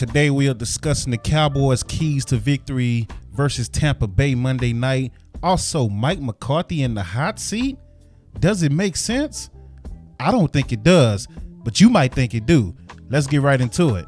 Today we are discussing the Cowboys' keys to victory versus Tampa Bay Monday night. Also, Mike McCarthy in the hot seat. Does it make sense? I don't think it does, but you might think it do. Let's get right into it.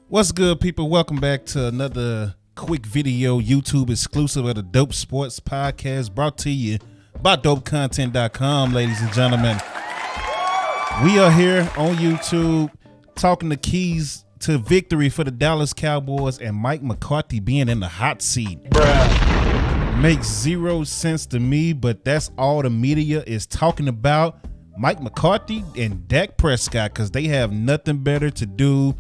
What's good, people? Welcome back to another quick video YouTube exclusive of the Dope Sports Podcast, brought to you by dopecontent.com, ladies and gentlemen. We are here on YouTube talking the keys to victory for the Dallas Cowboys and Mike McCarthy being in the hot seat. Makes zero sense to me, but that's all the media is talking about. Mike McCarthy and Dak Prescott, because they have nothing better to do.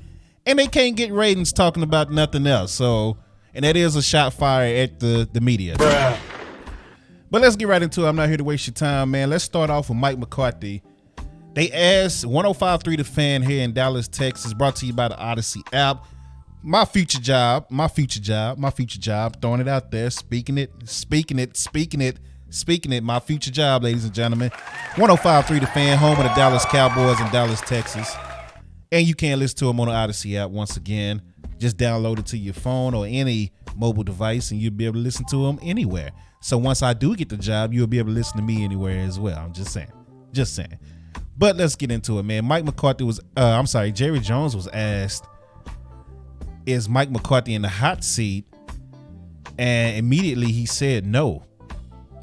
And they can't get ratings talking about nothing else. So, and that is a shot fired at the media. But let's get right into it. I'm not here to waste your time, man. Let's start off with Mike McCarthy. They asked 105.3 The Fan here in Dallas, Texas, brought to you by the Odyssey app. My future job, throwing it out there, speaking it, my future job, ladies and gentlemen. 105.3 The Fan, home of the Dallas Cowboys in Dallas, Texas. And you can listen to them on the Odyssey app once again. Just download it to your phone or any mobile device and you'll be able to listen to them anywhere. So once I do get the job, you'll be able to listen to me anywhere as well. I'm just saying. But let's get into it, man. Jerry Jones was asked, is Mike McCarthy in the hot seat? And immediately he said no.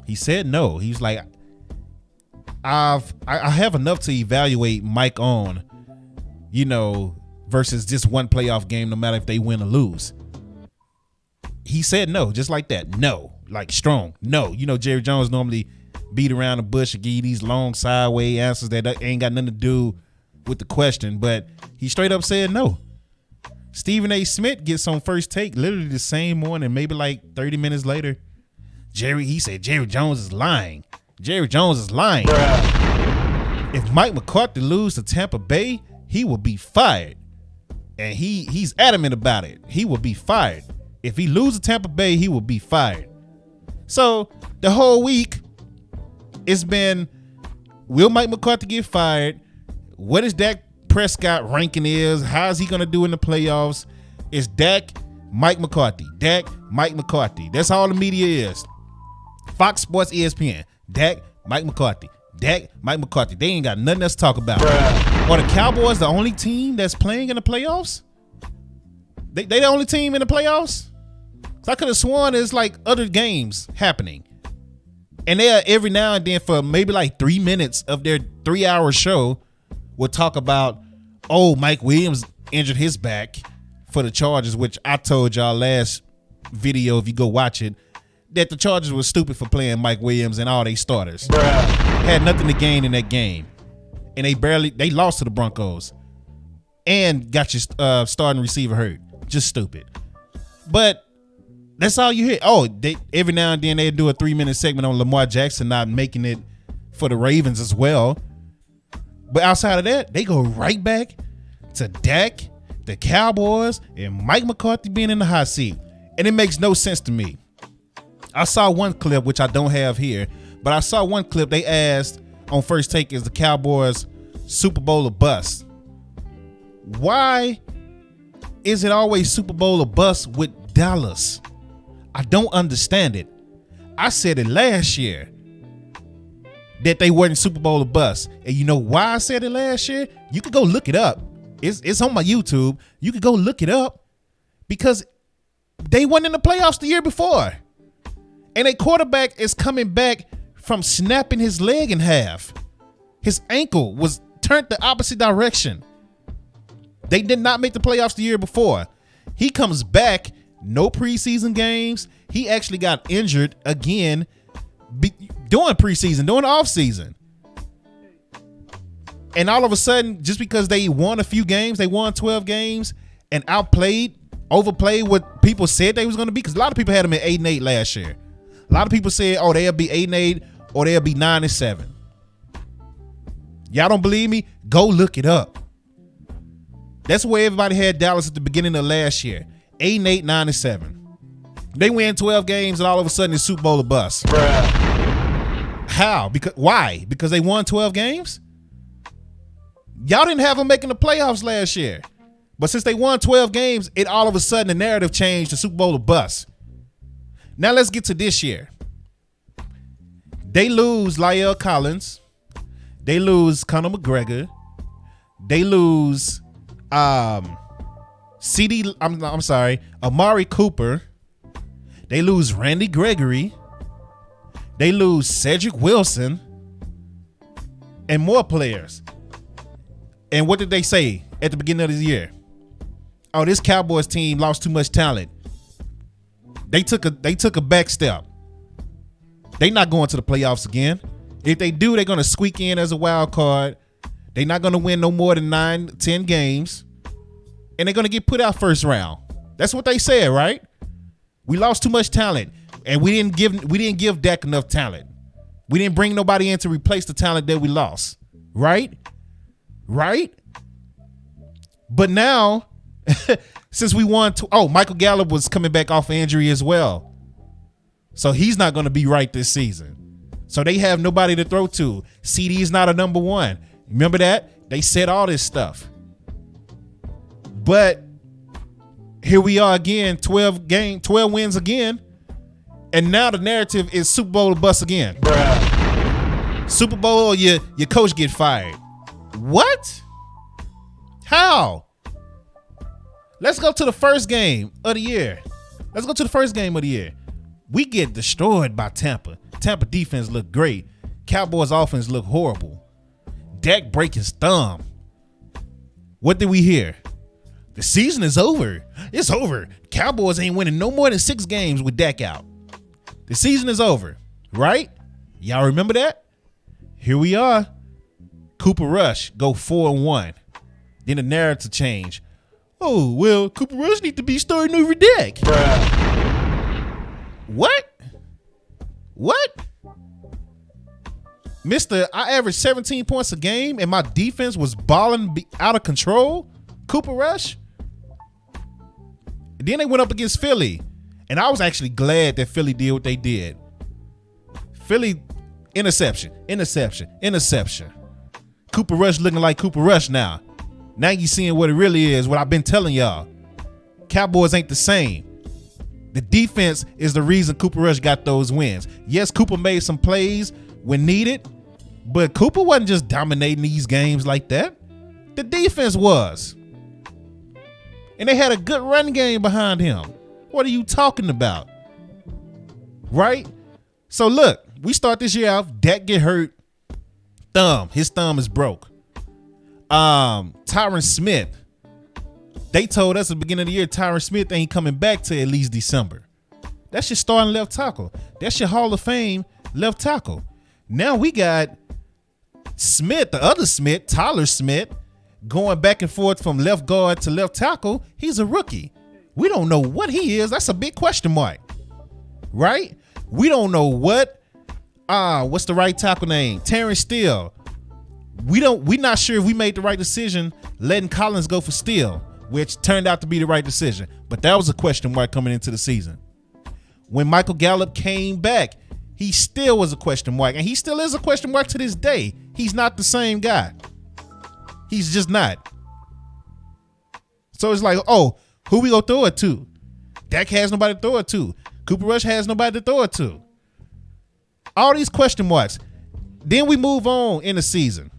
He's like, I have enough to evaluate Mike on, versus just one playoff game, no matter if they win or lose. He said no, just like that. No, like strong. No. Jerry Jones normally beat around the bush and give you these long sideways answers that ain't got nothing to do with the question, but he straight up said no. Stephen A. Smith gets on First Take literally the same morning, maybe like 30 minutes later. He said Jerry Jones is lying. If Mike McCarthy lose to Tampa Bay, he will be fired. And he's adamant about it. He will be fired. If he loses to Tampa Bay, he will be fired. So the whole week, it's been, will Mike McCarthy get fired? What is Dak Prescott ranking is? How is he going to do in the playoffs? It's Dak, Mike McCarthy. Dak, Mike McCarthy. That's all the media is. Fox Sports, ESPN. Dak, Mike McCarthy. Dak, Mike McCarthy. They ain't got nothing else to talk about. Are the Cowboys the only team that's playing in the playoffs? They the only team in the playoffs? So I could have sworn there's like other games happening. And they are every now and then for maybe like 3 minutes of their 3-hour show will talk about, Mike Williams injured his back for the Chargers, which I told y'all last video, if you go watch it, that the Chargers were stupid for playing Mike Williams and all they starters. Had nothing to gain in that game. And they lost to the Broncos and got your starting receiver hurt. Just stupid. But that's all you hear. Every now and then they do a 3-minute segment on Lamar Jackson not making it for the Ravens as well. But outside of that, they go right back to Dak, the Cowboys, and Mike McCarthy being in the hot seat. And it makes no sense to me. I saw one clip, which I don't have here, but I saw one clip they asked on First Take, is the Cowboys Super Bowl or bust? Why is it always Super Bowl or bust with Dallas? I don't understand it. I said it last year that they weren't Super Bowl or bust. And you know why I said it last year? You could go look it up. It's on my YouTube. You could go look it up because they weren't in the playoffs the year before. And a quarterback is coming back from snapping his leg in half. His ankle was turned the opposite direction. They did not make the playoffs the year before. He comes back, no preseason games. He actually got injured again. during preseason, during the offseason. And all of a sudden, just because they won a few games, they won 12 games and overplayed what people said they was going to be. Because a lot of people had them at 8-8 last year. A lot of people said, oh, they'll be 8-8 or they'll be 9-7. Y'all don't believe me? Go look it up. That's where everybody had Dallas at the beginning of last year. 8-8, 9-7. They win 12 games and all of a sudden it's Super Bowl or bust. Bruh. How? Why? Because they won 12 games? Y'all didn't have them making the playoffs last year. But since they won 12 games, it all of a sudden the narrative changed to Super Bowl or bust. Now let's get to this year. They lose La'el Collins. They lose Conor McGregor. They lose Amari Cooper. They lose Randy Gregory. They lose Cedric Wilson. And more players. And what did they say at the beginning of the year? Oh, this Cowboys team lost too much talent. They took a back step. They not going to the playoffs again. If they do, they're going to squeak in as a wild card. They're not going to win no more than 9-10 games. And they're going to get put out first round. That's what they said, right? We lost too much talent. And we didn't give Dak enough talent. We didn't bring nobody in to replace the talent that we lost. Right? Right? But now, since we won, Michael Gallup was coming back off of injury as well. So he's not going to be right this season. So they have nobody to throw to. CD is not a number one. Remember that? They said all this stuff. But here we are again, 12 wins again. And now the narrative is Super Bowl or bust again. Bruh. Super Bowl or your coach get fired. What? How? Let's go to the first game of the year. We get destroyed by Tampa. Tampa defense looked great. Cowboys offense looked horrible. Dak break his thumb. What did we hear? The season is over. It's over. Cowboys ain't winning no more than 6 games with Dak out. The season is over, right? Y'all remember that? Here we are. Cooper Rush go 4-1. Then the narrative change. Oh, well, Cooper Rush need to be starting over Dak. Bruh. What? Mister, I averaged 17 points a game and my defense was balling out of control? Cooper Rush? And then they went up against Philly. And I was actually glad that Philly did what they did. Philly, interception. Cooper Rush looking like Cooper Rush now. Now you seeing what it really is, what I've been telling y'all. Cowboys ain't the same. The defense is the reason Cooper Rush got those wins. Yes, Cooper made some plays when needed, but Cooper wasn't just dominating these games like that. The defense was. And they had a good run game behind him. What are you talking about? Right? So look, we start this year off, Dak get hurt. His thumb is broke. Tyron Smith. They told us at the beginning of the year, Tyron Smith ain't coming back till at least December. That's your starting left tackle. That's your Hall of Fame left tackle. Now we got Smith, the other Smith, Tyler Smith, going back and forth from left guard to left tackle. He's a rookie. We don't know what he is. That's a big question mark, right? We don't know what's the right tackle name? Terrence Steele. We're not sure if we made the right decision letting Collins go for Steele, which turned out to be the right decision. But that was a question mark coming into the season. When Michael Gallup came back, he still was a question mark, and he still is a question mark to this day. He's not the same guy. He's just not. So it's like, oh, who we gonna throw it to? Dak has nobody to throw it to. Cooper Rush has nobody to throw it to. All these question marks. Then we move on in the season.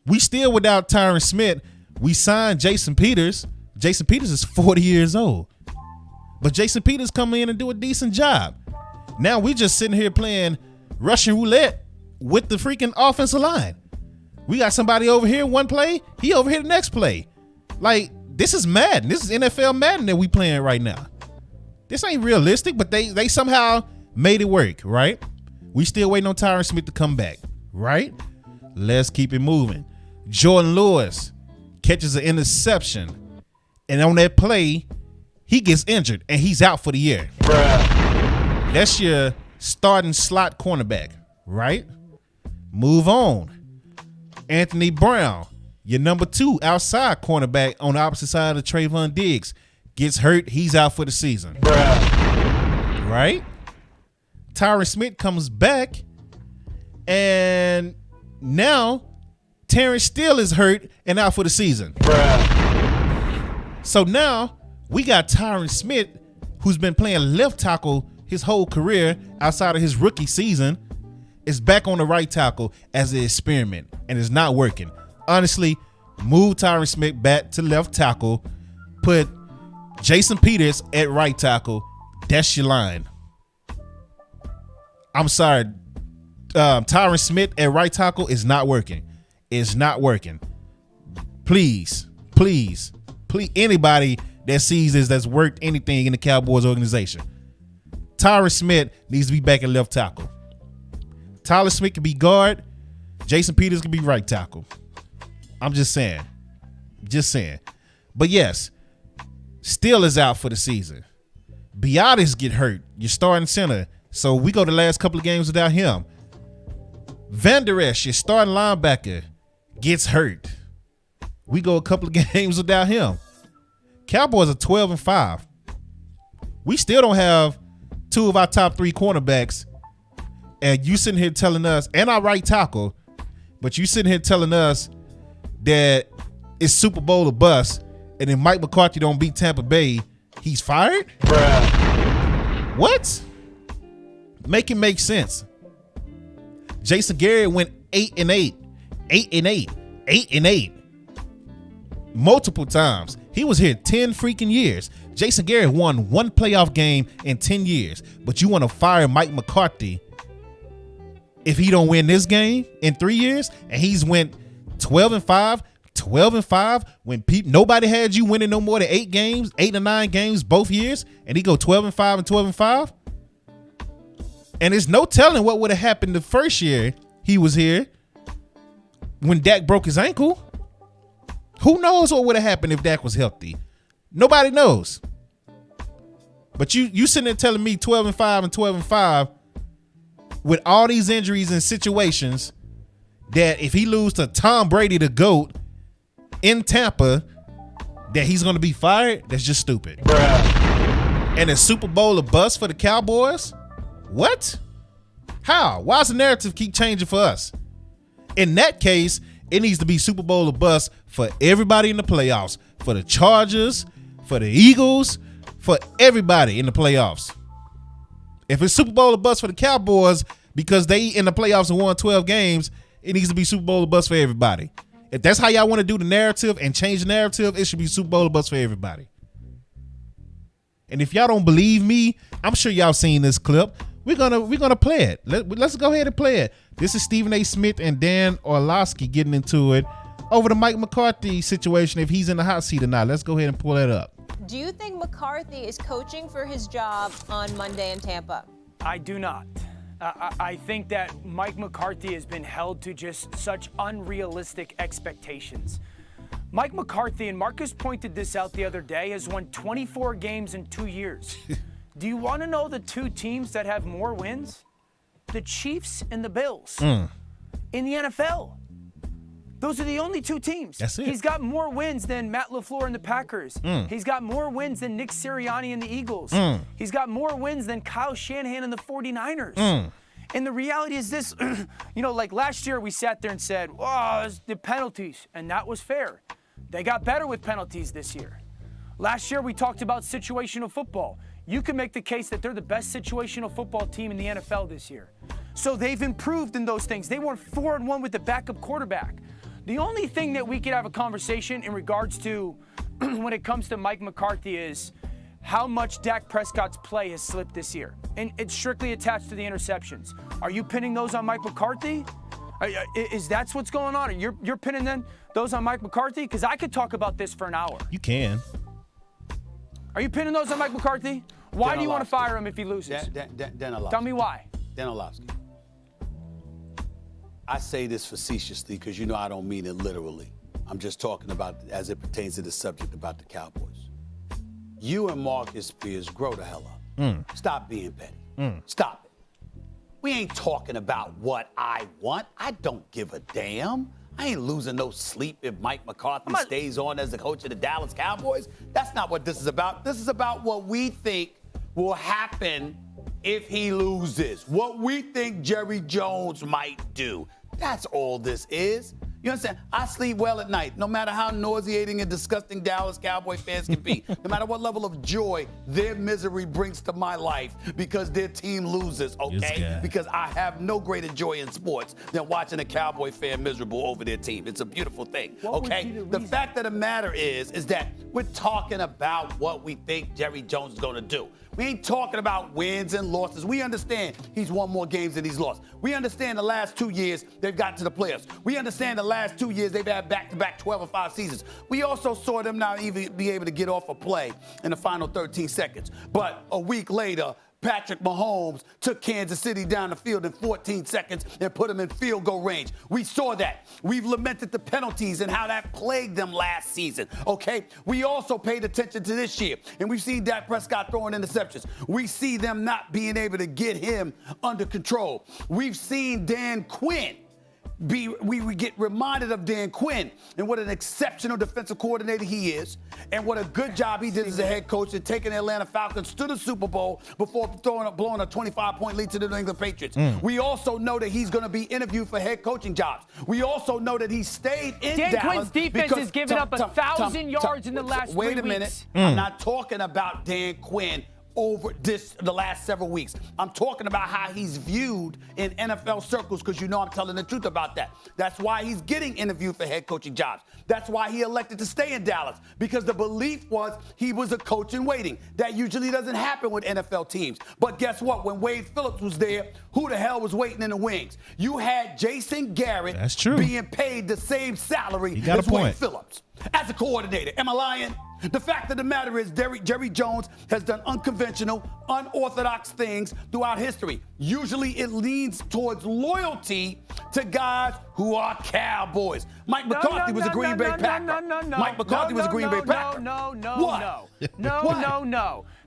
We still without Tyron Smith. We signed Jason Peters. Jason Peters is 40 years old. But Jason Peters come in and do a decent job. Now we just sitting here playing Russian roulette with the freaking offensive line. We got somebody over here one play, he over here the next play. Like, this is Madden. This is NFL Madden that we playing right now. This ain't realistic, but they somehow made it work, right? We still waiting on Tyron Smith to come back, right? Let's keep it moving. Jordan Lewis catches an interception, and on that play, he gets injured, and he's out for the year. Bruh. That's your starting slot cornerback, right? Move on. Anthony Brown, your number 2 outside cornerback on the opposite side of Trayvon Diggs, gets hurt. He's out for the season. Bruh. Right? Tyron Smith comes back, and now Terrence Steele is hurt and out for the season. Bruh. So now we got Tyron Smith, who's been playing left tackle his whole career outside of his rookie season, is back on the right tackle as an experiment, and it's not working. Honestly, move Tyron Smith back to left tackle, put Jason Peters at right tackle. That's your line. I'm sorry. Tyron Smith at right tackle is not working. It's not working. Please, anybody that sees this that's worked anything in the Cowboys organization, Tyron Smith needs to be back at left tackle. Tyler Smith can be guard. Jason Peters can be right tackle. I'm just saying. But yes, Steele is out for the season. Biotis get hurt. You're starting center. So we go the last couple of games without him. Van Der Esch, your starting linebacker, gets hurt. We go a couple of games without him. Cowboys are 12-5. We still don't have 2 of our top 3 cornerbacks. And you sitting here telling us, and our right tackle, but you sitting here telling us that it's Super Bowl or bust, and if Mike McCarthy don't beat Tampa Bay, he's fired? Bruh. What? Make it make sense. Jason Garrett went 8-8, 8-8, 8-8 multiple times. He was here 10 freaking years. Jason Garrett won 1 playoff game in 10 years. But you want to fire Mike McCarthy if he don't win this game in 3 years, and he's went 12-5 when nobody had you winning no more than 8 or 9 games both years, and he go 12-5 and 12-5. And there's no telling what would have happened the first year he was here when Dak broke his ankle. Who knows what would have happened if Dak was healthy? Nobody knows. But you sitting there telling me 12-5 and 12-5 with all these injuries and situations that if he lose to Tom Brady, the GOAT, in Tampa, that he's going to be fired? That's just stupid. Bruh. And a Super Bowl a bust for the Cowboys? What? How? Why does the narrative keep changing for us? In that case, it needs to be Super Bowl or bust for everybody in the playoffs. For the Chargers, for the Eagles, for everybody in the playoffs. If it's Super Bowl or bust for the Cowboys because they in the playoffs and won 12 games, it needs to be Super Bowl or bust for everybody. If that's how y'all want to do the narrative and change the narrative, it should be Super Bowl or bust for everybody. And if y'all don't believe me, I'm sure y'all seen this clip. We're gonna play it. Let's go ahead and play it. This is Stephen A. Smith and Dan Orlovsky getting into it over the Mike McCarthy situation, if he's in the hot seat or not. Let's go ahead and pull that up. Do you think McCarthy is coaching for his job on Monday in Tampa? I do not. I think that Mike McCarthy has been held to just such unrealistic expectations. Mike McCarthy, and Marcus pointed this out the other day, has won 24 games in 2 years. Do you want to know the 2 teams that have more wins? The Chiefs and the Bills in the NFL. Those are the only 2 teams. That's it. He's got more wins than Matt LaFleur and the Packers. He's got more wins than Nick Sirianni and the Eagles. He's got more wins than Kyle Shanahan and the 49ers. And the reality is this, like last year we sat there and said, oh, it's the penalties, and that was fair. They got better with penalties this year. Last year we talked about situational football. You can make the case that they're the best situational football team in the NFL this year. So they've improved in those things. They won 4-1 with the backup quarterback. The only thing that we could have a conversation in regards to when it comes to Mike McCarthy is how much Dak Prescott's play has slipped this year. And it's strictly attached to the interceptions. Are you pinning those on Mike McCarthy? Is that what's going on? You're pinning those on Mike McCarthy? Because I could talk about this for an hour. You can. Are you pinning those on Mike McCarthy? Why do you want to fire him if he loses? Dan Orlovsky. Tell me why. Dan Orlovsky. I say this facetiously because you know I don't mean it literally. I'm just talking about as it pertains to the subject about the Cowboys. You and Marcus Spears grow the hell up. Stop being petty. Stop it. We ain't talking about what I want. I don't give a damn. I ain't losing no sleep if Mike McCarthy stays on as the coach of the Dallas Cowboys. That's not what this is about. This is about what we think will happen if he loses. What we think Jerry Jones might do. That's all this is. You understand? I sleep well at night, no matter how nauseating and disgusting Dallas Cowboy fans can be, no matter what level of joy their misery brings to my life because their team loses, okay? Because I have no greater joy in sports than watching a Cowboy fan miserable over their team. It's a beautiful thing, okay? The fact of the matter is that we're talking about what we think Jerry Jones is going to do. We ain't talking about wins and losses. We understand he's won more games than he's lost. We understand the last 2 years they've gotten to the playoffs. We understand the last 2 years they've had back-to-back 12 or 5 seasons. We also saw them not even be able to get off a play in the final 13 seconds. But a week later, Patrick Mahomes took Kansas City down the field in 14 seconds and put them in field goal range. We saw that. We've lamented the penalties and how that plagued them last season, okay? We also paid attention to this year, and we've seen Dak Prescott throwing interceptions. We see them not being able to get him under control. We've seen Dan Quinn. We get reminded of Dan Quinn and what an exceptional defensive coordinator he is and what a good job he did as a head coach in taking the Atlanta Falcons to the Super Bowl before blowing a 25-point lead to the New England Patriots. We also know that he's going to be interviewed for head coaching jobs. We also know that he stayed in Dallas. Dan Quinn's defense has given up 1,000 yards in the last 3 weeks. Wait a minute. I'm not talking about Dan Quinn over the last several weeks. I'm talking about how he's viewed in NFL circles because you know I'm telling the truth about that. That's why he's getting interviewed for head coaching jobs. That's why he elected to stay in Dallas because the belief was he was a coach in waiting. That usually doesn't happen with NFL teams. But guess what? When Wade Phillips was there, who the hell was waiting in the wings? You had Jason Garrett being paid the same salary as Wade Phillips as a coordinator. Am I lying? The fact of the matter is Jerry Jones has done unconventional, unorthodox things throughout history. Usually it leans towards loyalty to guys who are Cowboys. Mike McCarthy was a Green Bay Packer. Mike McCarthy was a Green Bay Packer. No.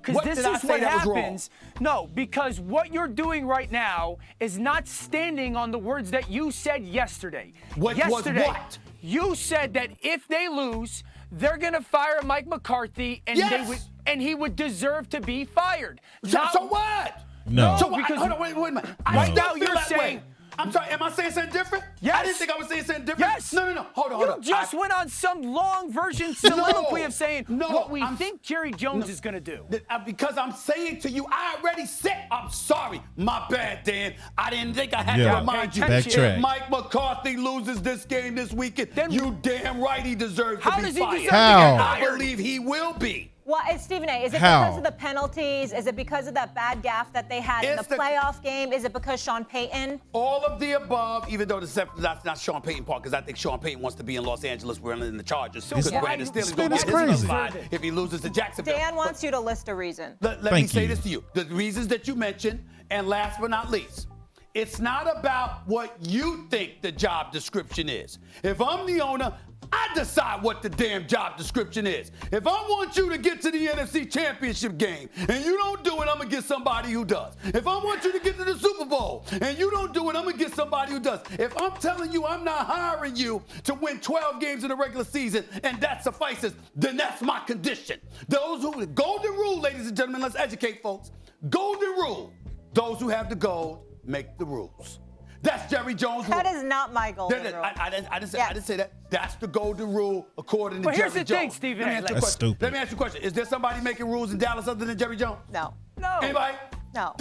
Because What this did I is say what that was wrong? happens. No, because what you're doing right now is not standing on the words that you said yesterday. Yesterday, what? You said that if they lose, they're going to fire Mike McCarthy, and he would deserve to be fired. So what? No. So what? Because Hold on, wait a minute. Right now you're saying. I'm sorry, am I saying something different? Yes. I didn't think I was saying something different. Yes. No. Hold on. You just went on some long version soliloquy of saying what we think Jerry Jones is going to do. Because I'm saying to you, I already said, I'm sorry. My bad, Dan. I didn't think I had to remind you. Backtrack. If Mike McCarthy loses this game this weekend, then you damn right he deserves to be fired. How does he deserve to get I fired? believe he will be. Well, Stephen A., is it because of the penalties? Is it because of that bad gaffe that they had in the playoff game? Is it because Sean Payton? All of the above, even though that's not Sean Payton part, because I think Sean Payton wants to be in Los Angeles running in the Chargers. Because Brandon Staley's going to get his fired if he loses to Jacksonville. Dan wants you to list a reason. Let me say this to you. The reasons that you mentioned, and last but not least, it's not about what you think the job description is. If I'm the owner, I decide what the damn job description is. If I want you to get to the NFC Championship game and you don't do it, I'm going to get somebody who does. If I want you to get to the Super Bowl and you don't do it, I'm going to get somebody who does. If I'm telling you I'm not hiring you to win 12 games in the regular season and that suffices, then that's my condition. The golden rule, ladies and gentlemen, let's educate folks. Golden rule. Those who have the gold make the rules. That's Jerry Jones' rule. That is not my golden rule. I didn't say that. That's the golden rule according to Jerry Jones. Here's the thing, Stephen. That's stupid. Let me ask you a question. Is there somebody making rules in Dallas other than Jerry Jones? No. Anybody? No.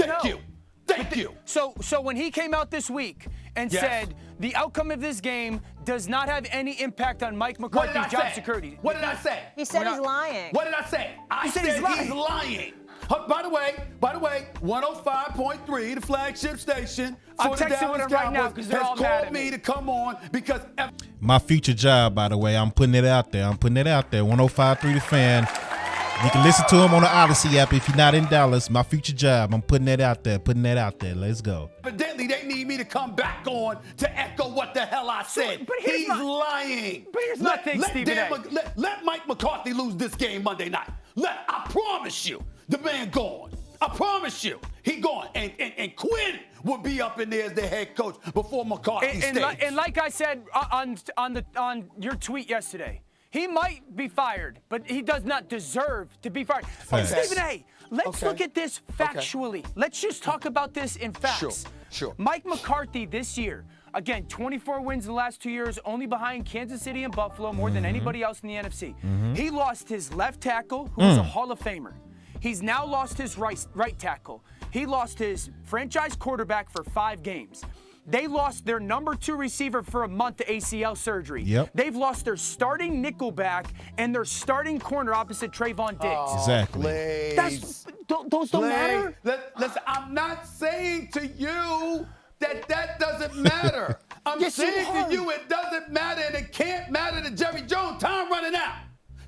Thank you. So when he came out this week and said the outcome of this game does not have any impact on Mike McCarthy's job security. What did I say? He said he's lying. What did I say? I said he's lying. By the way, 105.3, the flagship station for the Dallas Cowboys, has called me to come on because my future job, by the way, I'm putting it out there. 105.3 The Fan. You can listen to him on the Odyssey app if you're not in Dallas. My future job. I'm putting that out there. Let's go. Evidently, they need me to come back on to echo what the hell I said. But he's lying. But here's my thing, Stephen A. Let Mike McCarthy lose this game Monday night. I promise you, the man gone. I promise you, he gone. And Quinn will be up in there as the head coach before McCarthy stays. And like I said on your tweet yesterday, he might be fired, but he does not deserve to be fired. Stephen A., let's look at this factually. Okay. Let's just talk about this in facts. Sure. Mike McCarthy this year, again, 24 wins in the last 2 years, only behind Kansas City and Buffalo, more than anybody else in the NFC. He lost his left tackle, who was a Hall of Famer. He's now lost his right tackle. He lost his franchise quarterback for 5 games. They lost their number 2 receiver for a month to ACL surgery. Yep. They've lost their starting nickelback and their starting corner opposite Trayvon Diggs. Exactly. Those don't matter? Listen, I'm not saying to you that doesn't matter. I'm saying to you it doesn't matter, and it can't matter to Jerry Jones. Time running out.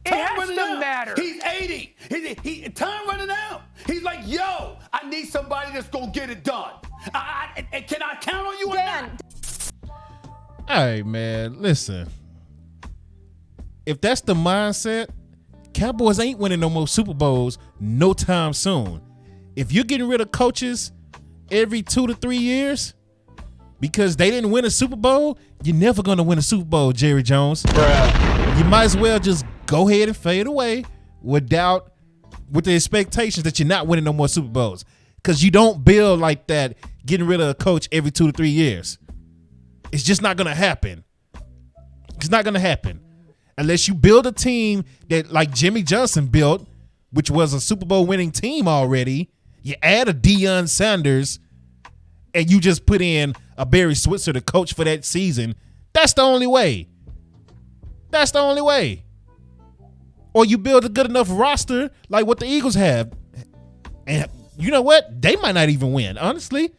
It has to matter. He's 80. Time running out. He's like, yo, I need somebody that's going to get it done. Can I count on you or not? All right, man. Listen. If that's the mindset, Cowboys ain't winning no more Super Bowls no time soon. If you're getting rid of coaches every 2 to 3 years because they didn't win a Super Bowl, you're never going to win a Super Bowl, Jerry Jones. You might as well just go ahead and fade away with the expectations that you're not winning no more Super Bowls. Because you don't build like that, getting rid of a coach every 2 to 3 years. It's just not going to happen. It's not going to happen. Unless you build a team that like Jimmy Johnson built, which was a Super Bowl winning team already. You add a Deion Sanders and you just put in a Barry Switzer to coach for that season. That's the only way. That's the only way. Or you build a good enough roster like what the Eagles have. And you know what? They might not even win, honestly.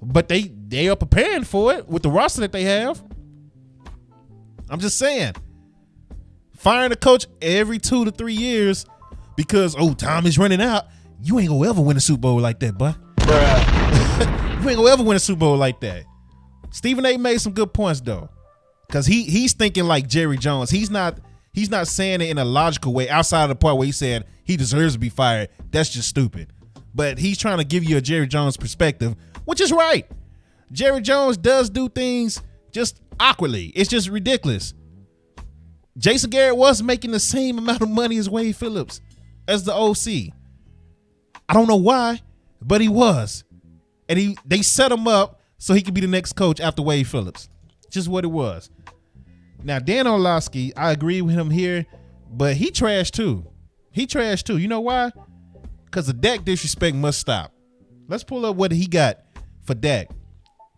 But they are preparing for it with the roster that they have. I'm just saying. Firing a coach every 2 to 3 years because, time is running out. You ain't gonna ever win a Super Bowl like that, boy. You ain't gonna ever win a Super Bowl like that. Stephen A. made some good points, though. Because he's thinking like Jerry Jones. He's not saying it in a logical way outside of the part where he said he deserves to be fired. That's just stupid. But he's trying to give you a Jerry Jones perspective, which is right. Jerry Jones does do things just awkwardly. It's just ridiculous. Jason Garrett was making the same amount of money as Wade Phillips as the OC. I don't know why, but he was. And they set him up so he could be the next coach after Wade Phillips. Just what it was. Now, Dan Orlovsky, I agree with him here, but he trashed too. You know why? Because the Dak disrespect must stop. Let's pull up what he got for Dak.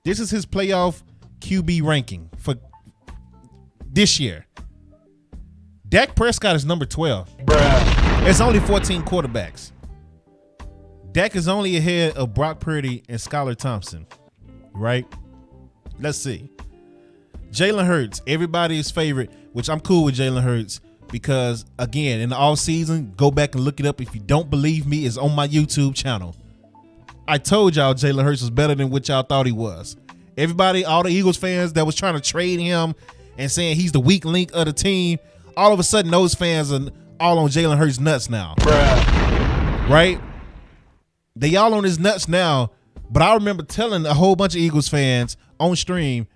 This is his playoff QB ranking for this year. Dak Prescott is number 12. It's only 14 quarterbacks. Dak is only ahead of Brock Purdy and Skylar Thompson, right? Let's see. Jalen Hurts, everybody's favorite, which I'm cool with Jalen Hurts because, again, in the offseason, go back and look it up. If you don't believe me, it's on my YouTube channel. I told y'all Jalen Hurts was better than what y'all thought he was. Everybody, all the Eagles fans that was trying to trade him and saying he's the weak link of the team, all of a sudden those fans are all on Jalen Hurts' nuts now. Right? They all on his nuts now, but I remember telling a whole bunch of Eagles fans on stream,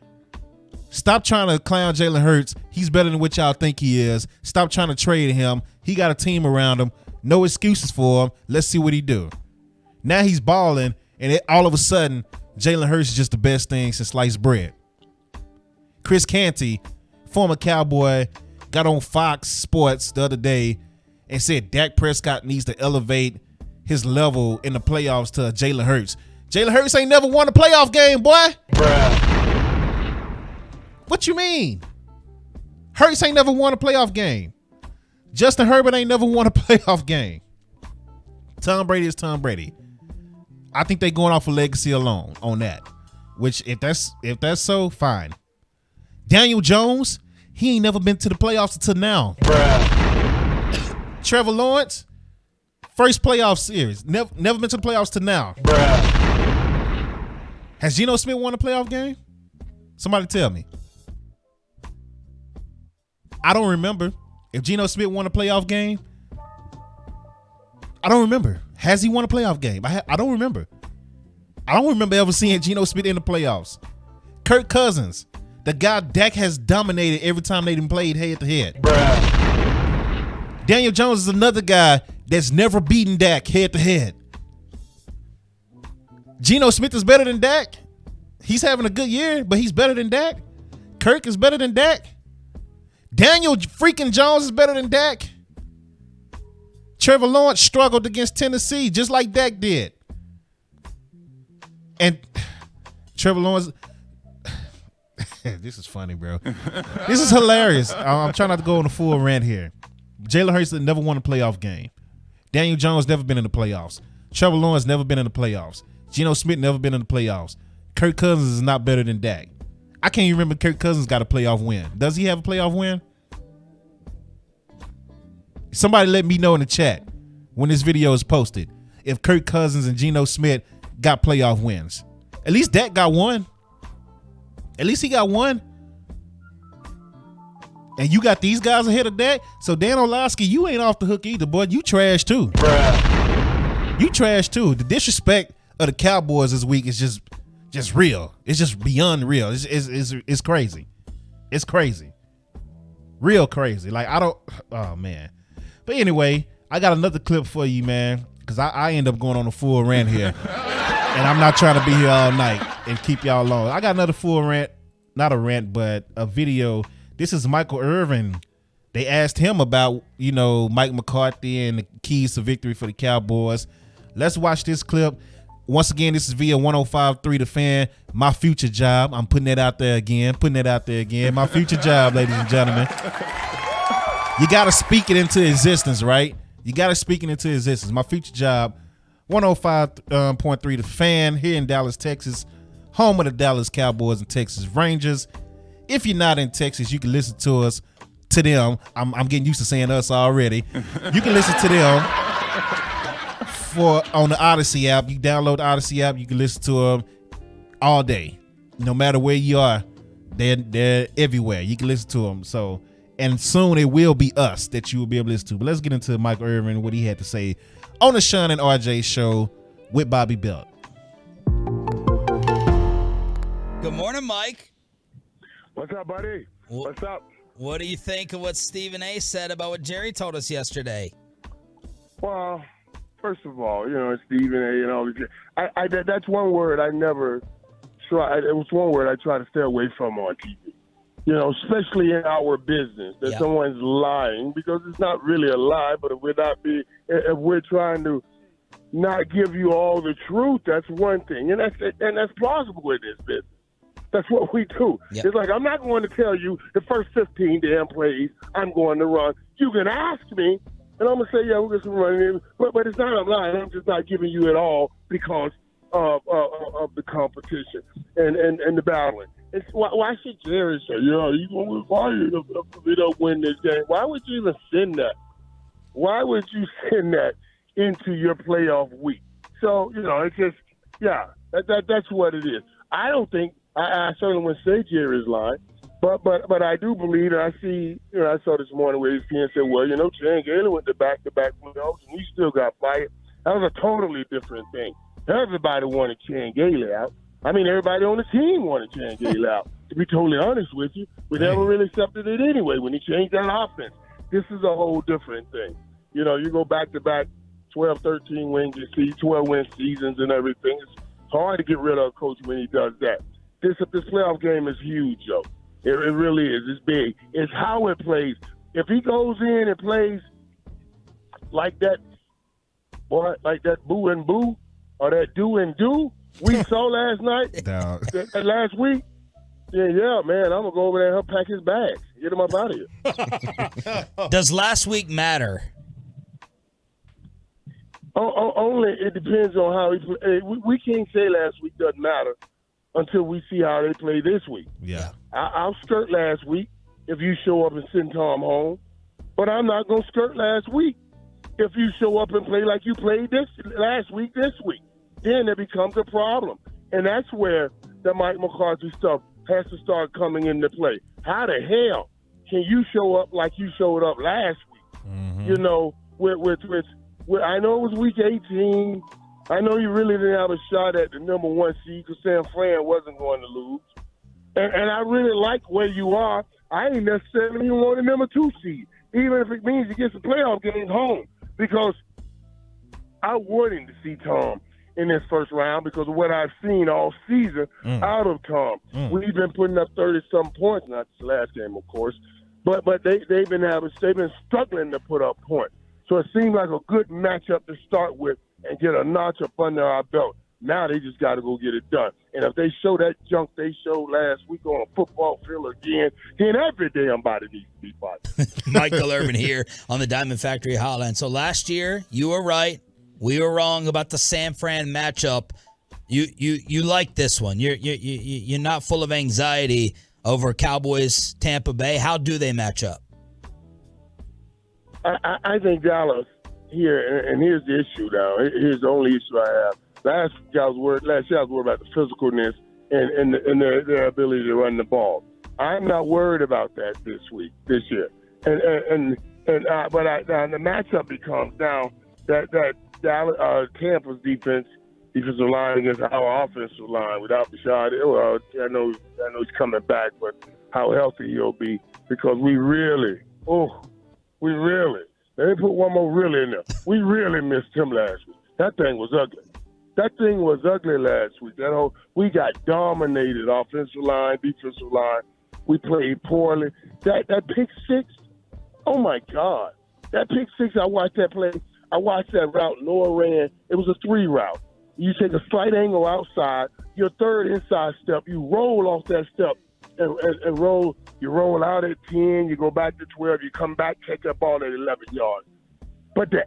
stop trying to clown Jalen Hurts. He's better than what y'all think he is. Stop trying to trade him. He got a team around him. No excuses for him. Let's see what he do. Now he's balling, and all of a sudden, Jalen Hurts is just the best thing since sliced bread. Chris Canty, former Cowboy, got on Fox Sports the other day and said Dak Prescott needs to elevate his level in the playoffs to Jalen Hurts. Jalen Hurts ain't never won a playoff game, boy. What you mean? Hurts ain't never won a playoff game. Justin Herbert ain't never won a playoff game. Tom Brady is Tom Brady. I think they going off a legacy alone on that. Which if that's so, fine. Daniel Jones, he ain't never been to the playoffs until now. Trevor Lawrence, First playoff series. Never been to the playoffs to now. Bruh. Has Geno Smith won a playoff game? Somebody tell me. I don't remember. If Geno Smith won a playoff game, I don't remember. Has he won a playoff game? I don't remember. I don't remember ever seeing Geno Smith in the playoffs. Kirk Cousins, the guy Dak has dominated every time they done played head to head. Bruh. Daniel Jones is another guy that's never beaten Dak head to head. Geno Smith is better than Dak. He's having a good year, but he's better than Dak. Kirk is better than Dak. Daniel freaking Jones is better than Dak. Trevor Lawrence struggled against Tennessee just like Dak did. And Trevor Lawrence, this is funny, bro. This is hilarious. I'm trying not to go on a full rant here. Jalen Hurts never won a playoff game. Daniel Jones never been in the playoffs. Trevor Lawrence never been in the playoffs. Geno Smith never been in the playoffs. Kirk Cousins is not better than Dak. I can't even remember Kirk Cousins got a playoff win. Does he have a playoff win? Somebody let me know in the chat when this video is posted if Kirk Cousins and Geno Smith got playoff wins. At least Dak got one. At least he got one. And you got these guys ahead of Dak. So Dan Orlovsky, you ain't off the hook either, boy. You trash too. Bruh. You trash too. The disrespect of the Cowboys this week is just real. It's just beyond real. It's crazy. It's crazy. Real crazy. Like oh man. But anyway, I got another clip for you, man, because I end up going on a full rant here. And I'm not trying to be here all night and keep y'all long. I got another full rant, not a rant, but a video. This is Michael Irvin. They asked him about, Mike McCarthy and the keys to victory for the Cowboys. Let's watch this clip. Once again, this is via 105.3 The Fan. My future job. I'm putting that out there again. My future job, ladies and gentlemen. You got to speak it into existence, right? You got to speak it into existence. My future job, 105.3 The Fan here in Dallas, Texas, home of the Dallas Cowboys and Texas Rangers. If you're not in Texas, you can listen to them. I'm getting used to saying us already. You can listen to them on the Odyssey app. You download the Odyssey app. You can listen to them all day, no matter where you are. They're everywhere. You can listen to them. So, and soon it will be us that you will be able to listen to. But let's get into Mike Irvin and what he had to say on the Sean and RJ show with Bobby Belt. Good morning, Mike. What's up, buddy? What's up? What do you think of what Stephen A. said about what Jerry told us yesterday? Well, first of all, Stephen A. That's one word I never try. It was one word I try to stay away from on TV. Especially in our business, that someone's lying, because it's not really a lie. But if we're trying to not give you all the truth, that's one thing, and that's plausible in this business. That's what we do. Yep. It's like, I'm not going to tell you the first 15 damn plays I'm going to run. You can ask me, and I'm going to say, yeah, we're going to run it. But it's not a lie. I'm just not giving you it all because of the competition and the battling. It's, why should Jerry say, you're going to be fired if we don't win this game? Why would you even send that? Why would you send that into your playoff week? So, it's just, that's what it is. I don't think, I certainly wouldn't say Jerry's lying, but I do believe, and I see, I saw this morning where ESPN said, well, Chan Gailey went to back-to-back playoffs and he still got fired. That was a totally different thing. Everybody wanted Chan Gailey out. I mean, everybody on the team wanted Chan Gailey out. To be totally honest with you, we never really accepted it anyway when he changed that offense. This is a whole different thing. You go back-to-back 12, 13 wins, you see 12-win seasons and everything. It's hard to get rid of a coach when he does that. This playoff game is huge, Joe. It really is. It's big. It's how it plays. If he goes in and plays like that, boy, like that boo and boo, or that do and do we saw last night, that last week, yeah, man, I'm going to go over there and help pack his bags. Get him up out of here. Does last week matter? Only it depends on how he plays. We can't say last week doesn't matter until we see how they play this week. Yeah. I'll skirt last week if you show up and send Tom home, but I'm not going to skirt last week if you show up and play like you played this week, then it becomes a problem. And that's where the Mike McCarthy stuff has to start coming into play. How the hell can you show up like you showed up last week? Mm-hmm. You know, with I know it was week 18. I know you really didn't have a shot at the number 1 seed because San Fran wasn't going to lose. And I really like where you are. I ain't necessarily even want the number 2 seed, even if it means he gets the playoff games home. Because I wanted to see Tom in this first round because of what I've seen all season out of Tom. We've been putting up 30-some points, not this last game, of course, but they've been struggling to put up points. So it seemed like a good matchup to start with and get a notch up under our belt. Now they just got to go get it done. And if they show that junk they showed last week on a football field again, then every damn body needs to be fighting. Michael Irvin here on the Diamond Factory Hotline. So last year, you were right. We were wrong about the San Fran matchup. You like this one. You're not full of anxiety over Cowboys Tampa Bay. How do they match up? I think Dallas here, and here's the issue now. Here's the only issue I have. Last year I was worried about the physicalness and their ability to run the ball. I'm not worried about that this year. But the matchup becomes now that Tampa's defensive line against our offensive line without Bashad. Well, I know he's coming back, but how healthy he'll be because we really. Let me put one more really in there. We really missed him last week. That thing was ugly. That thing was ugly last week. We got dominated offensive line, defensive line. We played poorly. That pick six, oh my God. That pick six, I watched that play. I watched that route Noah ran. It was a 3 route. You take a slight angle outside, your third inside step, you roll off that step and roll. You roll out at 10, you go back to 12, you come back, catch that ball at 11 yards. But the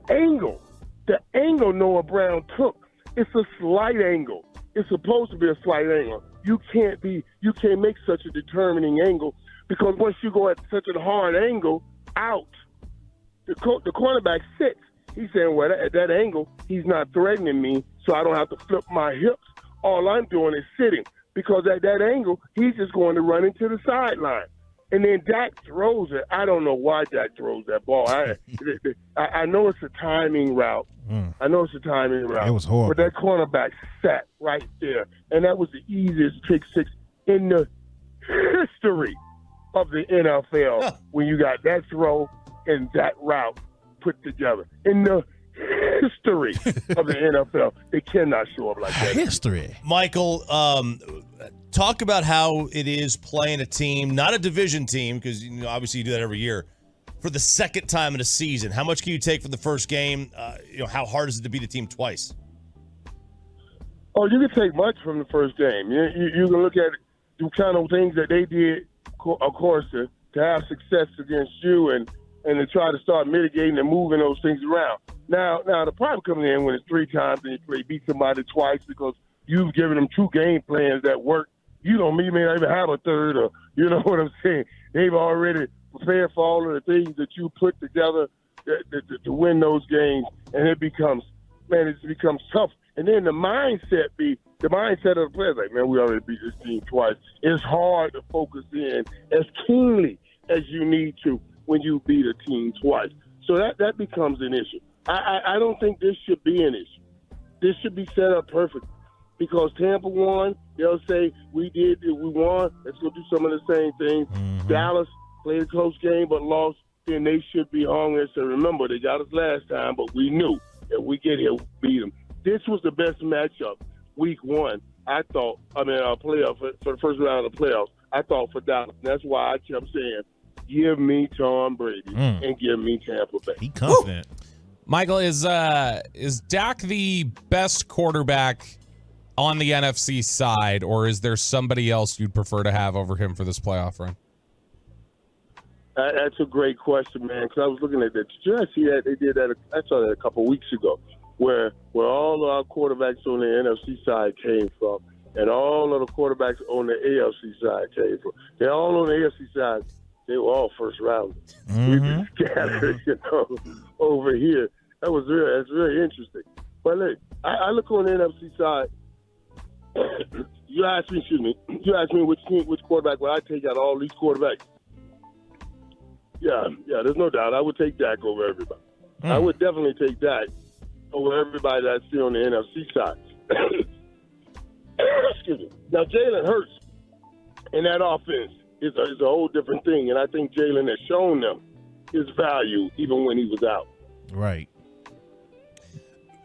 angle Noah Brown took, it's a slight angle. It's supposed to be a slight angle. You can't make such a determining angle because once you go at such a hard angle out, the cornerback sits. He's saying, well, at that angle, he's not threatening me, so I don't have to flip my hips. All I'm doing is sitting because at that angle, he's just going to run into the sideline. And then Dak throws it. I don't know why Dak throws that ball. I know it's a timing route. I know it's a timing route. It was horrible. But that cornerback sat right there. And that was the easiest pick six in the history of the NFL when you got that throw and that route put together. In the history of the NFL, they cannot show up like that. History. Michael, talk about how it is playing a team, not a division team, because obviously you do that every year, for the second time in a season. How much can you take from the first game? How hard is it to beat a team twice? Oh, you can take much from the first game. You can look at the kind of things that they did, of course, to have success against you and to try to start mitigating and moving those things around. Now the problem coming in when it's 3 times and you beat somebody twice because you've given them 2 game plans that work. You may not even have a third, or you know what I'm saying. They've already prepared for all of the things that you put together to win those games, and it becomes tough. And then the mindset of the players, like, man, we already beat this team twice. It's hard to focus in as keenly as you need to when you beat a team twice. So that becomes an issue. I don't think this should be an issue. This should be set up perfect because Tampa won. They'll say, we won. Let's go do some of the same things. Mm-hmm. Dallas played a close game but lost. Then they should be hungry and say, remember, they got us last time, but we knew if we get here, we beat them. This was the best matchup week 1, I thought. Playoff for the first round of the playoffs, I thought for Dallas. That's why I kept saying, give me Tom Brady and give me Tampa Bay. He confident. Woo! Michael, is Dak the best quarterback on the NFC side, or is there somebody else you'd prefer to have over him for this playoff run? That's a great question, man, because I was looking at that. Did you see that? They did that. I saw that a couple of weeks ago, where all of our quarterbacks on the NFC side came from, and all of the quarterbacks on the AFC side came from. They're all on the AFC side. They were all first rounders. We've been scattered, over here. That's very interesting. But look, I look on the NFC side. You asked me which quarterback would I take out of all these quarterbacks. Yeah, there's no doubt. I would take Dak over everybody. I would definitely take Dak over everybody that I see on the NFC side. Excuse me. Now, Jalen Hurts in that offense is a whole different thing, and I think Jalen has shown them his value even when he was out. Right.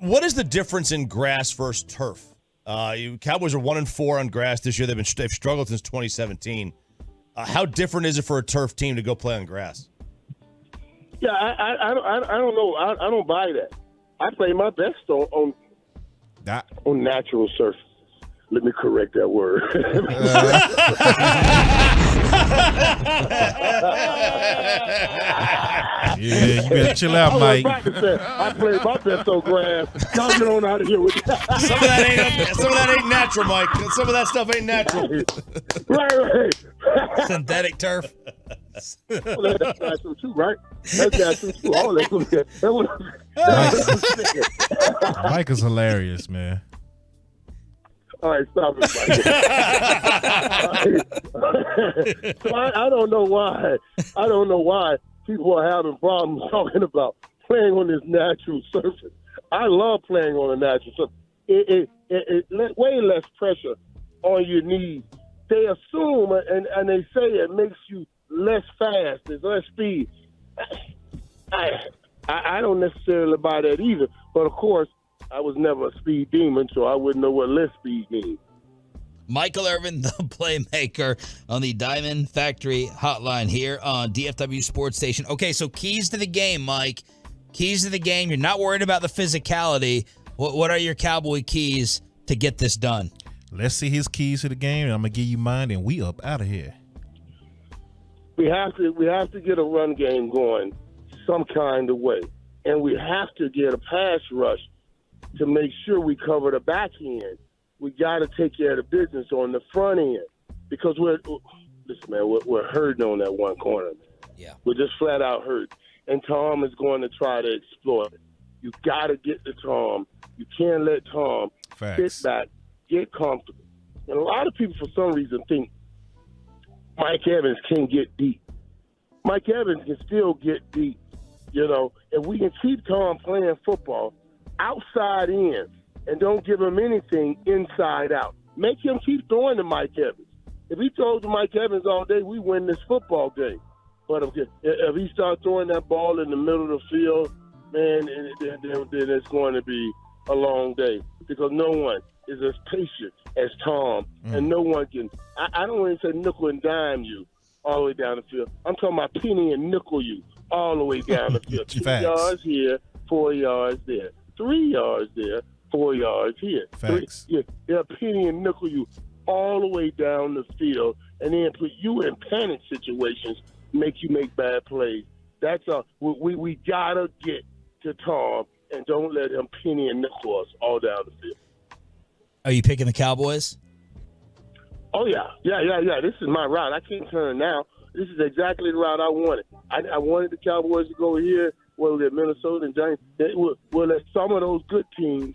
What is the difference in grass versus turf? Cowboys are 1-4 on grass this year. They've struggled since 2017. How different is it for a turf team to go play on grass? Yeah, I don't know. I don't buy that. I play my best on natural surfaces. Let me correct that word. Yeah, you better chill out, Mike. I play my best on grass. Y'all get on out of here with that. Some of that ain't natural, Mike. Some of that stuff ain't natural. Right. Synthetic turf. Well, that's natural too, right? That's natural too. All Mike is hilarious, man. All right, stop it, Mike. So I don't know why. I don't know why people are having problems talking about playing on this natural surface. I love playing on a natural surface. It way less pressure on your knees. They assume and they say it makes you less fast. There's less speed. I don't necessarily buy that either. But of course, I was never a speed demon, so I wouldn't know what less speed means. Michael Irvin, the playmaker, on the Diamond Factory hotline here on DFW Sports Station. Okay, so keys to the game, Mike. Keys to the game. You're not worried about the physicality. What are your Cowboy keys to get this done? Let's see his keys to the game, and I'm going to give you mine, and we up out of here. We have to get a run game going some kind of way. And we have to get a pass rush to make sure we cover the back end. We got to take care of the business on the front end because we're hurting on that one corner. Yeah, we're just flat out hurt. And Tom is going to try to exploit it. You got to get to Tom. You can't let Tom sit back, get comfortable. And a lot of people, for some reason, think Mike Evans can get deep. Mike Evans can still get deep. You know, if we can keep Tom playing football outside in and don't give him anything inside out. Make him keep throwing to Mike Evans. If he throws to Mike Evans all day, we win this football game. But if he starts throwing that ball in the middle of the field, man, then it's going to be a long day because no one is as patient as Tom, and no one can. I don't want to say nickel and dime you all the way down the field. I'm talking about penny and nickel you all the way down the field. 2 yards here, 4 yards there. 3 yards there, 4 yards here. Facts. They'll penny and nickel you all the way down the field and then put you in panic situations, make you make bad plays. That's we gotta get to Tom and don't let him penny and nickel us all down the field. Are you picking the Cowboys? Oh, yeah. This is my route. I can't turn now. This is exactly the route I wanted. I wanted the Cowboys to go here, whether they're Minnesota and Giants. We'll let some of those good teams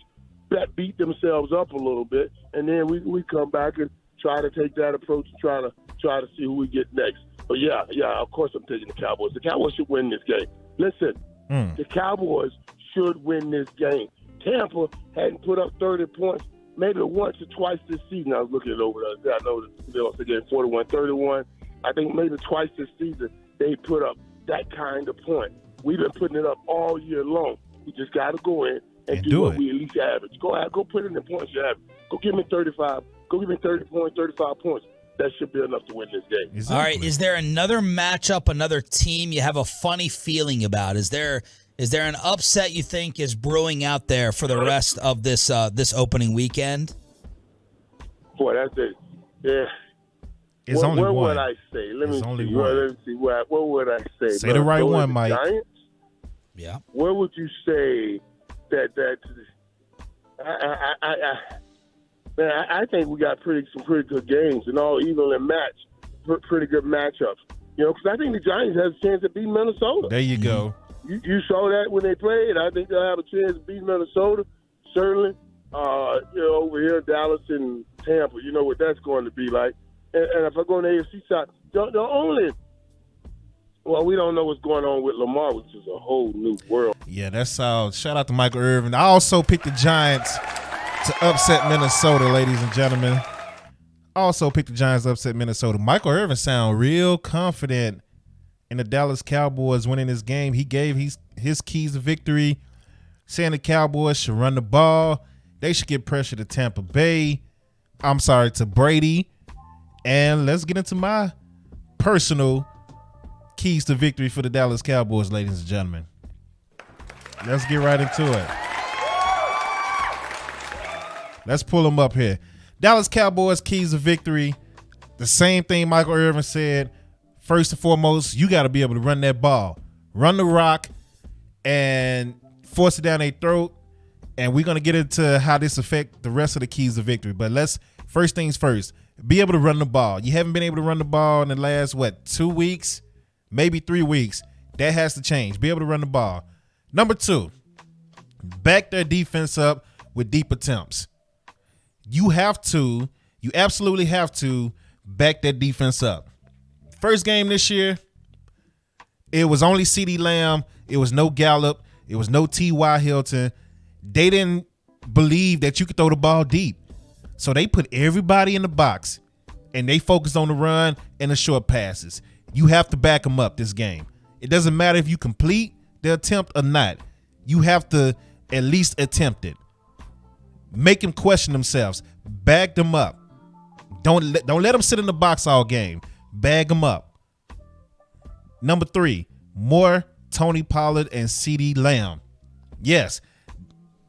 beat themselves up a little bit, and then we come back and try to take that approach and try to see who we get next. But, yeah, of course I'm taking the Cowboys. The Cowboys should win this game. Listen, the Cowboys should win this game. Tampa hadn't put up 30 points maybe once or twice this season. I was looking it over there. I know they lost again 41-31. I think maybe twice this season they put up that kind of point. We've been putting it up all year long. We just got to go in and do what we at least average. Go put in the points you average. Go give me 35. Go give me 30 points, 35 points. That should be enough to win this game. Exactly. All right. Is there another matchup, another team you have a funny feeling about? Is there an upset you think is brewing out there for the rest of this opening weekend? Boy, that's it. Yeah. It's only one. What would I say? Let me see. What would I say? Say the right one, Mike. Giants? Yeah. Where would you say that I think we got some pretty good games and all evenly matched, pretty good matchups. You know, because I think the Giants have a chance to beat Minnesota. There you go. You saw that when they played. I think they'll have a chance to beat Minnesota, certainly. Over here, Dallas and Tampa, you know what that's going to be like. And if I go on the AFC side, the only – well, we don't know what's going on with Lamar, which is a whole new world. Yeah, that's all. Shout out to Michael Irvin. I also picked the Giants to upset Minnesota, ladies and gentlemen. I also picked the Giants to upset Minnesota. Michael Irvin sound real confident in the Dallas Cowboys winning this game. He gave his keys to victory, saying the Cowboys should run the ball. They should get pressure to Tampa Bay. To Brady. And let's get into my personal keys to victory for the Dallas Cowboys, ladies and gentlemen. Let's get right into it. Let's pull them up here. Dallas Cowboys keys to victory. The same thing Michael Irvin said. First and foremost, you got to be able to run that ball. Run the rock and force it down their throat. And we're going to get into how this affects the rest of the keys to victory. But first things first, be able to run the ball. You haven't been able to run the ball in the last, 2 weeks? Maybe 3 weeks. That has to change. Be able to run the ball. Number 2, back their defense up with deep attempts. You absolutely have to back that defense up. First game this year, it was only CeeDee Lamb. It was no Gallup. It was no T.Y. Hilton. They didn't believe that you could throw the ball deep. So they put everybody in the box, and they focused on the run and the short passes. You have to back them up this game. It doesn't matter if you complete the attempt or not. You have to at least attempt it. Make them question themselves. Bag them up. Don't let them sit in the box all game. Bag them up. Number 3, more Tony Pollard and CeeDee Lamb. Yes,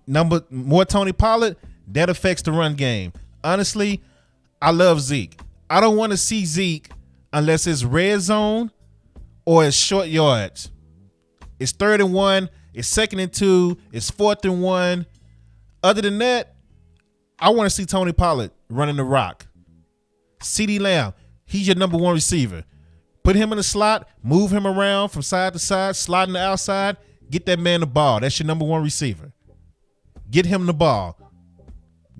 more Tony Pollard, that affects the run game. Honestly, I love Zeke. I don't want to see Zeke unless it's red zone or it's short yards. It's 3rd and 1, it's 2nd and 2, it's 4th and 1. Other than that, I want to see Tony Pollard running the rock. CeeDee Lamb, he's your number 1 receiver. Put him in the slot, move him around from side to side, sliding the outside, get that man the ball. That's your number 1 receiver. Get him the ball.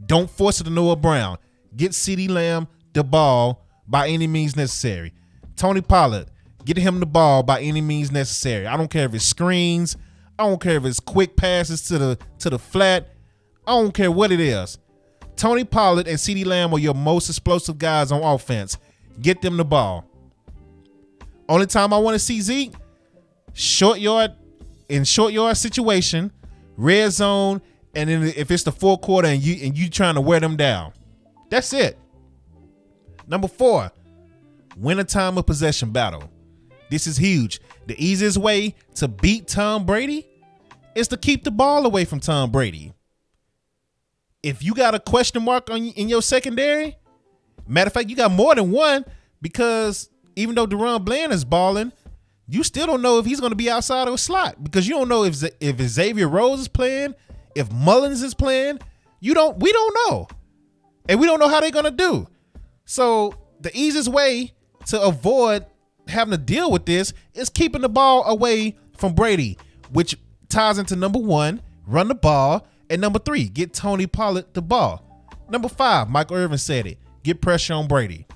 Don't force it to Noah Brown. Get CeeDee Lamb the ball by any means necessary. Tony Pollard, get him the ball by any means necessary. I don't care if it's screens. I don't care if it's quick passes to the flat. I don't care what it is. Tony Pollard and CeeDee Lamb are your most explosive guys on offense. Get them the ball. Only time I want to see Zeke, short yard situation, red zone, and then if it's the 4th quarter and you trying to wear them down. That's it. Number 4, win a time of possession battle. This is huge. The easiest way to beat Tom Brady is to keep the ball away from Tom Brady. If you got a question mark in your secondary, matter of fact, you got more than one, because even though Deron Bland is balling, you still don't know if he's going to be outside of a slot, because you don't know if Xavier Rose is playing, if Mullins is playing. We don't know. And we don't know how they're going to do. So the easiest way to avoid having to deal with this is keeping the ball away from Brady, which ties into number 1, run the ball, and number 3, get Tony Pollard the ball. Number 5, Michael Irvin said it, get pressure on Brady.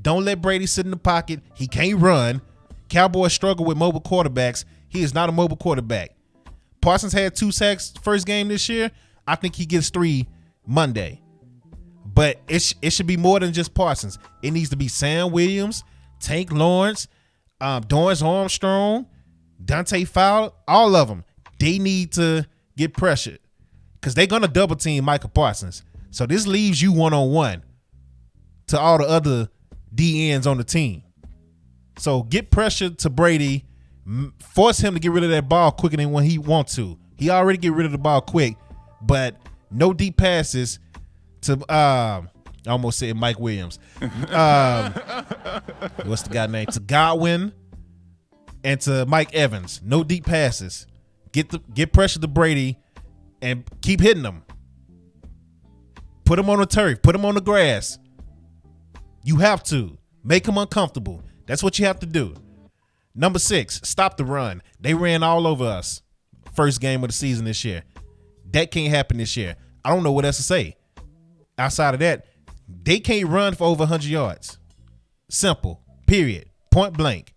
Don't let Brady sit in the pocket. He can't run. Cowboys struggle with mobile quarterbacks. He is not a mobile quarterback. Parsons had 2 sacks first game this year. I think he gets 3 Monday. But it should be more than just Parsons. It needs to be Sam Williams, Tank Lawrence, Dorrance Armstrong, Dante Fowler, all of them. They need to get pressured because they're going to double team Michael Parsons. So this leaves you one-on-one to all the other DNs on the team. So get pressure to Brady. Force him to get rid of that ball quicker than when he wants to. He already get rid of the ball quick, but no deep passes to I almost said Mike Williams. What's the guy name? To Godwin and to Mike Evans. No deep passes. Get pressure to Brady and keep hitting them. Put him on the turf. Put him on the grass. You have to make him uncomfortable. That's what you have to do. Number 6, stop the run. They ran all over us first game of the season this year. That can't happen this year. I don't know what else to say. Outside of that, they can't run for over 100 yards. Simple. Period. Point blank.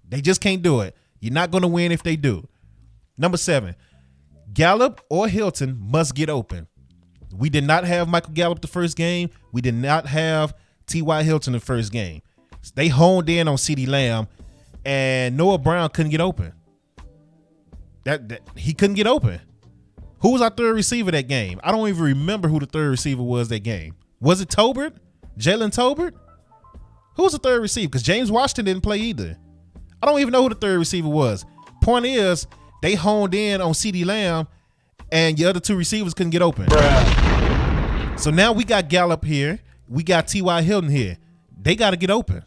They just can't do it. You're not going to win if they do. Number 7, Gallup or Hilton must get open. We did not have Michael Gallup the first game. We did not have T.Y. Hilton the first game. They honed in on CeeDee Lamb, and Noah Brown couldn't get open. He couldn't get open. Who was our third receiver that game? I don't even remember who the third receiver was that game. Was it Tolbert? Jalen Tolbert? Who was the third receiver? Because James Washington didn't play either. I don't even know who the third receiver was. Point is, they honed in on CeeDee Lamb, and the other 2 receivers couldn't get open. Bruh. So now we got Gallup here. We got T.Y. Hilton here. They got to get open.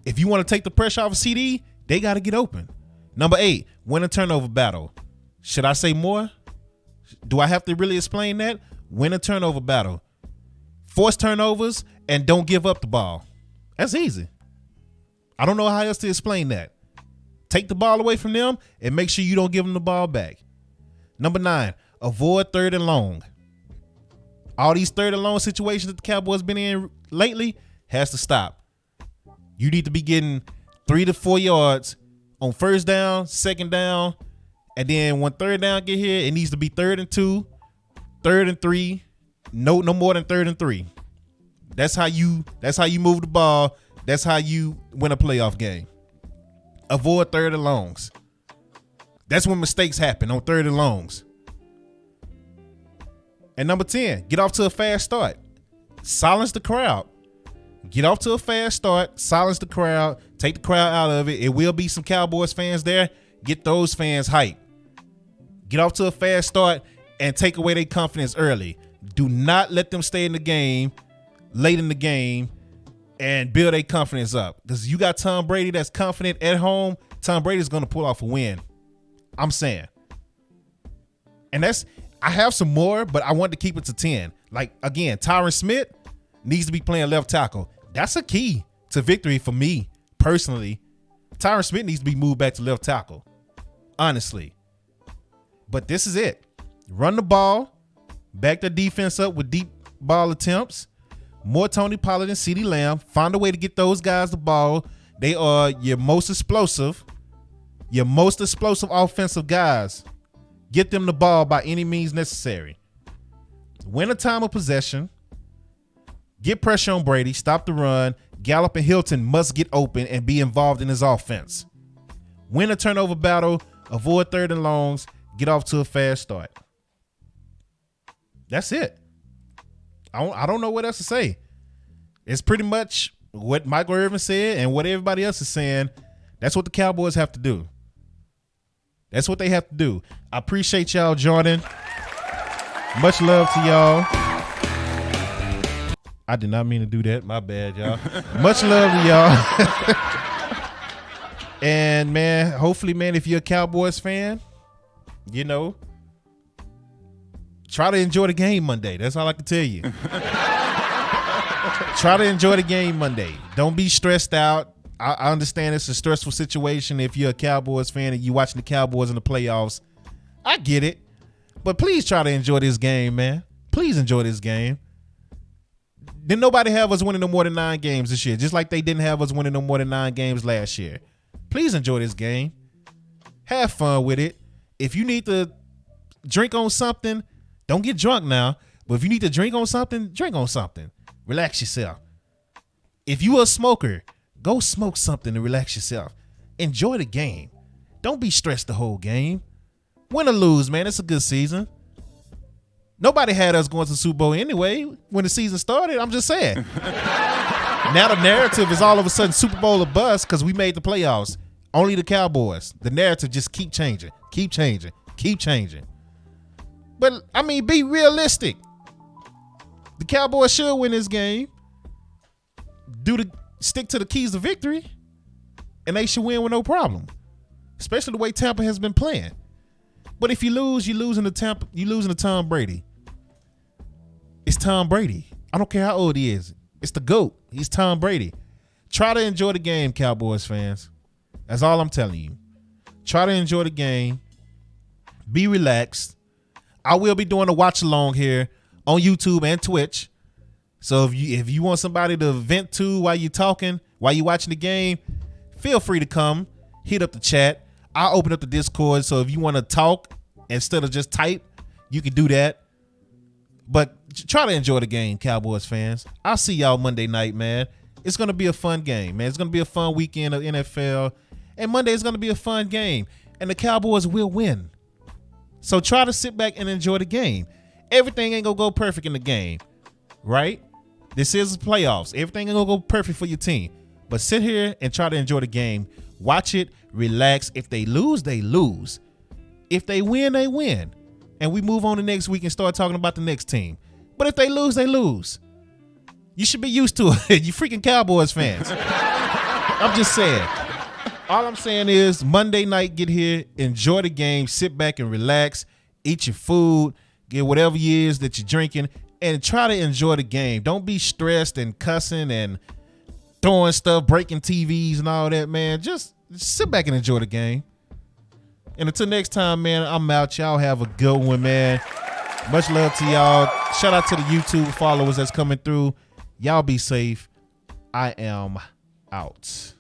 If you want to take the pressure off of CD, they got to get open. Number 8, win a turnover battle. Should I say more? Do I have to really explain that? Win a turnover battle. Force turnovers and don't give up the ball. That's easy. I don't know how else to explain that. Take the ball away from them and make sure you don't give them the ball back. Number 9, avoid 3rd and long. All these 3rd and long situations that the Cowboys been in lately has to stop. You need to be getting 3 to 4 yards on first down, second down, and then when 3rd down get here, it needs to be 3rd and 2, 3rd and 3, no more than 3rd and 3. That's how you move the ball. That's how you win a playoff game. Avoid 3rd and longs. That's when mistakes happen, on 3rd and longs. And number 10, get off to a fast start. Silence the crowd. Get off to a fast start, silence the crowd, take the crowd out of it. It will be some Cowboys fans there. Get those fans hyped. Get off to a fast start and take away their confidence early. Do not let them stay in the game late in the game and build their confidence up. Because you got Tom Brady that's confident at home. Tom Brady's going to pull off a win. I'm saying. And I have some more, but I want to keep it to 10. Like, again, Tyron Smith needs to be playing left tackle. That's a key to victory for me, personally. Tyron Smith needs to be moved back to left tackle, honestly. But this is it. Run the ball, back the defense up with deep ball attempts, more Tony Pollard and CeeDee Lamb. Find a way to get those guys the ball. They are your most explosive offensive guys. Get them the ball by any means necessary. Win a time of possession. Get pressure on Brady. Stop the run. Gallup and Hilton must get open and be involved in his offense. Win a turnover battle. Avoid 3rd and longs. Get off to a fast start. That's it. I don't know what else to say. It's pretty much what Michael Irvin said and what everybody else is saying. That's what the Cowboys have to do. That's what they have to do. I appreciate y'all joining. Much love to y'all. I did not mean to do that. My bad, y'all. Much love to y'all. And, man, hopefully, man, if you're a Cowboys fan, you know, try to enjoy the game Monday. That's all I can tell you. Try to enjoy the game Monday. Don't be stressed out. I understand it's a stressful situation if you're a Cowboys fan and you're watching the Cowboys in the playoffs. I get it. But please try to enjoy this game, man. Please enjoy this game. Didn't nobody have us winning no more than 9 games this year, just like they didn't have us winning no more than 9 games last year. Please enjoy this game. Have fun with it. If you need to drink on something, don't get drunk now. But if you need to drink on something, drink on something. Relax yourself. If you a smoker, go smoke something to relax yourself. Enjoy the game. Don't be stressed the whole game. Win or lose, man. It's a good season. Nobody had us going to the Super Bowl anyway when the season started. I'm just saying. Now the narrative is all of a sudden Super Bowl or bust because we made the playoffs. Only the Cowboys. The narrative just keep changing. But, I mean, be realistic. The Cowboys should win this game. Stick to the keys to victory, and they should win with no problem. Especially the way Tampa has been playing. But if you lose, you're losing to Tampa. You're losing to Tom Brady. It's Tom Brady. I don't care how old he is. It's the GOAT. He's Tom Brady. Try to enjoy the game, Cowboys fans. That's all I'm telling you. Try to enjoy the game. Be relaxed. I will be doing a watch along here on YouTube and Twitch. So if you want somebody to vent to while you're talking, while you're watching the game, feel free to come. Hit up the chat. I'll open up the Discord. So if you want to talk instead of just type, you can do that. But try to enjoy the game, Cowboys fans. I'll see y'all Monday night, man. It's going to be a fun game, man. It's going to be a fun weekend of NFL. And Monday is going to be a fun game. And the Cowboys will win. So try to sit back and enjoy the game. Everything ain't going to go perfect in the game, right? This is the playoffs. Everything ain't going to go perfect for your team. But sit here and try to enjoy the game. Watch it. Relax. If they lose, they lose. If they win, they win. And we move on to next week and start talking about the next team. But if they lose, they lose. You should be used to it. You freaking Cowboys fans. I'm just saying. All I'm saying is Monday night, get here, enjoy the game, sit back and relax, eat your food, get whatever it is that you're drinking, and try to enjoy the game. Don't be stressed and cussing and throwing stuff, breaking TVs and all that, man. Just sit back and enjoy the game. And until next time, man, I'm out. Y'all have a good one, man. Much love to y'all. Shout out to the YouTube followers that's coming through. Y'all be safe. I am out.